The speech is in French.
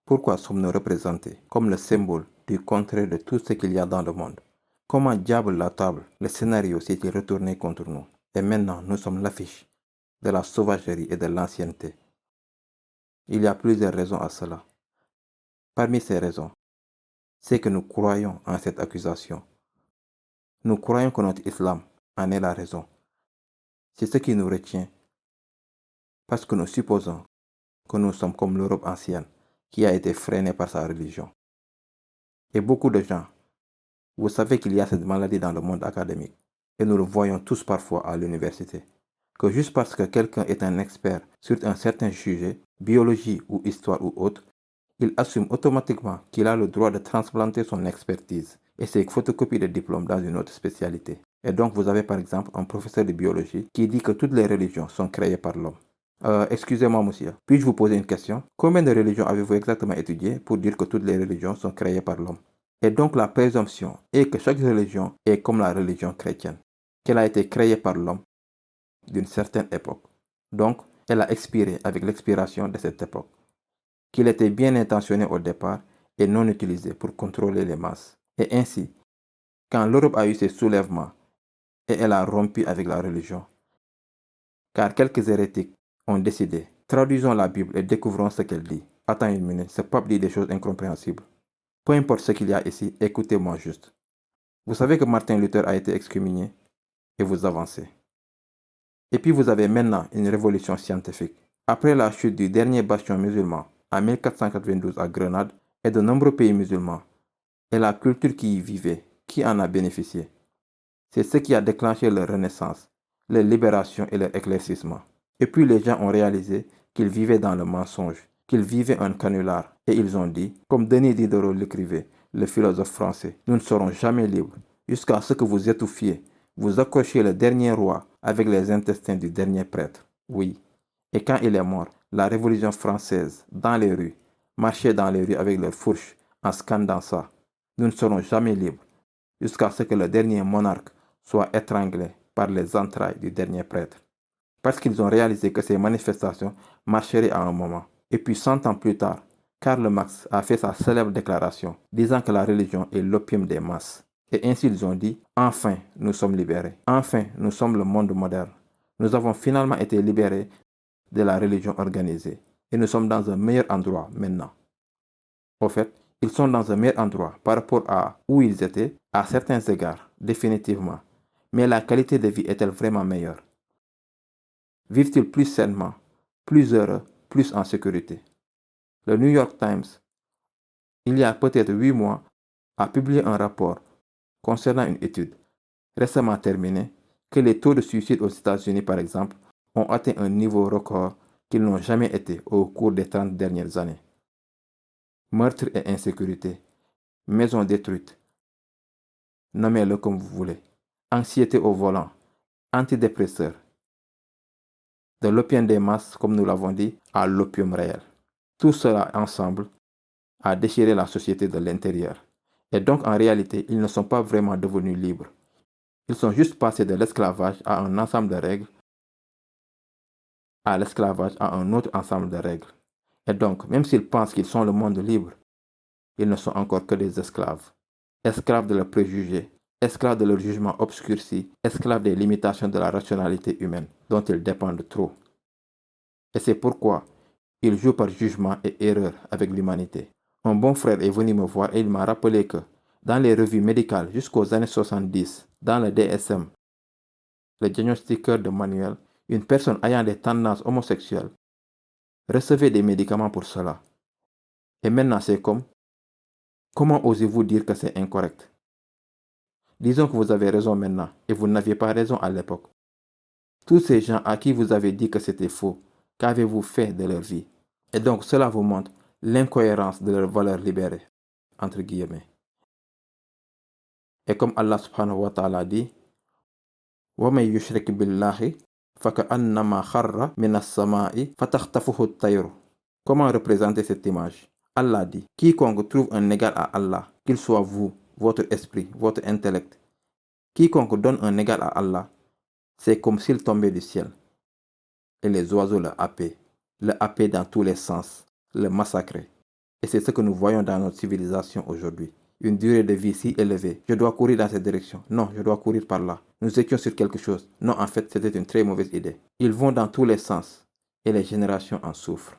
Pourquoi sommes-nous représentés comme le symbole du contraire de tout ce qu'il y a dans le monde? Comment diable la table, le scénario s'est-il retourné contre nous? Et maintenant, nous sommes l'affiche de la sauvagerie et de l'ancienneté. Il y a plusieurs raisons à cela. Parmi ces raisons, c'est que nous croyons en cette accusation. Nous croyons que notre islam en est la raison. C'est ce qui nous retient, parce que nous supposons que nous sommes comme l'Europe ancienne, qui a été freinée par sa religion. Et beaucoup de gens, vous savez qu'il y a cette maladie dans le monde académique, et nous le voyons tous parfois à l'université, que juste parce que quelqu'un est un expert sur un certain sujet, biologie ou histoire ou autre, il assume automatiquement qu'il a le droit de transplanter son expertise et ses photocopies de diplômes dans une autre spécialité. Et donc vous avez par exemple un professeur de biologie qui dit que toutes les religions sont créées par l'homme. Excusez-moi monsieur, puis-je vous poser une question? Combien de religions avez-vous exactement étudié pour dire que toutes les religions sont créées par l'homme? Et donc la présomption est que chaque religion est comme la religion chrétienne, qu'elle a été créée par l'homme d'une certaine époque. Donc, elle a expiré avec l'expiration de cette époque, qu'il était bien intentionné au départ et non utilisé pour contrôler les masses. Et ainsi, quand l'Europe a eu ses soulèvements et elle a rompu avec la religion, car quelques hérétiques ont décidé, traduisons la Bible et découvrons ce qu'elle dit. Attends une minute, ce pape dit des choses incompréhensibles. Peu importe ce qu'il y a ici, écoutez-moi juste. Vous savez que Martin Luther a été excommunié et vous avancez. Et puis vous avez maintenant une révolution scientifique. Après la chute du dernier bastion musulman en 1492 à Grenade et de nombreux pays musulmans, et la culture qui y vivait, qui en a bénéficié. C'est ce qui a déclenché leur renaissance, leur libération et leur éclaircissement. Et puis les gens ont réalisé qu'ils vivaient dans le mensonge, qu'ils vivaient un canular, et ils ont dit, comme Denis Diderot l'écrivait, le philosophe français, nous ne serons jamais libres, jusqu'à ce que vous étouffiez, vous accrochiez le dernier roi avec les intestins du dernier prêtre. Oui. Et quand il est mort, la Révolution française, dans les rues, marchait dans les rues avec leurs fourches, en scandant ça. Nous ne serons jamais libres, jusqu'à ce que le dernier monarque soit étranglé par les entrailles du dernier prêtre. Parce qu'ils ont réalisé que ces manifestations marcheraient à un moment. Et puis 100 ans plus tard, Karl Marx a fait sa célèbre déclaration disant que la religion est l'opium des masses. Et ainsi ils ont dit, enfin nous sommes libérés. Enfin nous sommes le monde moderne. Nous avons finalement été libérés de la religion organisée. Et nous sommes dans un meilleur endroit maintenant. Au fait, ils sont dans un meilleur endroit par rapport à où ils étaient, à certains égards, définitivement. Mais la qualité de vie est-elle vraiment meilleure? Vivent-ils plus sainement, plus heureux, plus en sécurité? Le New York Times, il y a peut-être 8 mois, a publié un rapport concernant une étude récemment terminée que les taux de suicide aux États-Unis, par exemple, ont atteint un niveau record qu'ils n'ont jamais été au cours des 30 dernières années. Meurtre et insécurité, maisons détruites, nommez-le comme vous voulez, anxiété au volant, antidépresseurs, de l'opium des masses, comme nous l'avons dit, à l'opium réel. Tout cela ensemble a déchiré la société de l'intérieur. Et donc en réalité, ils ne sont pas vraiment devenus libres. Ils sont juste passés de l'esclavage à un ensemble de règles, à l'esclavage à un autre ensemble de règles. Et donc, même s'ils pensent qu'ils sont le monde libre, ils ne sont encore que des esclaves. Esclaves de leurs préjugés, esclaves de leur jugement obscurci, esclaves des limitations de la rationalité humaine, dont ils dépendent trop. Et c'est pourquoi ils jouent par jugement et erreur avec l'humanité. Un bon frère est venu me voir et il m'a rappelé que, dans les revues médicales jusqu'aux années 70, dans le DSM, le diagnostiqueur de manuel, une personne ayant des tendances homosexuelles recevait des médicaments pour cela. Et maintenant c'est comme, comment osez-vous dire que c'est incorrect? Disons que vous avez raison maintenant et vous n'aviez pas raison à l'époque. Tous ces gens à qui vous avez dit que c'était faux, qu'avez-vous fait de leur vie? Et donc cela vous montre l'incohérence de leurs valeurs libérées, entre guillemets. Et comme Allah subhanahu wa ta'ala dit, وَمَنْ يُشْرِكْ بِاللَّهِ فَكَأَنَّمَا خَرَّ مِنَ السَّمَاءِ فَتَخْطَفُهُ الطَّيْرُ. Comment représenter cette image? Allah dit, quiconque trouve un égal à Allah, qu'il soit vous, votre esprit, votre intellect, quiconque donne un égal à Allah, c'est comme s'il tombait du ciel. Et les oiseaux le happaient dans tous les sens, le massacraient. Et c'est ce que nous voyons dans notre civilisation aujourd'hui. Une durée de vie si élevée. Je dois courir dans cette direction. Non, je dois courir par là. Nous étions sur quelque chose. Non, en fait, c'était une très mauvaise idée. Ils vont dans tous les sens et les générations en souffrent.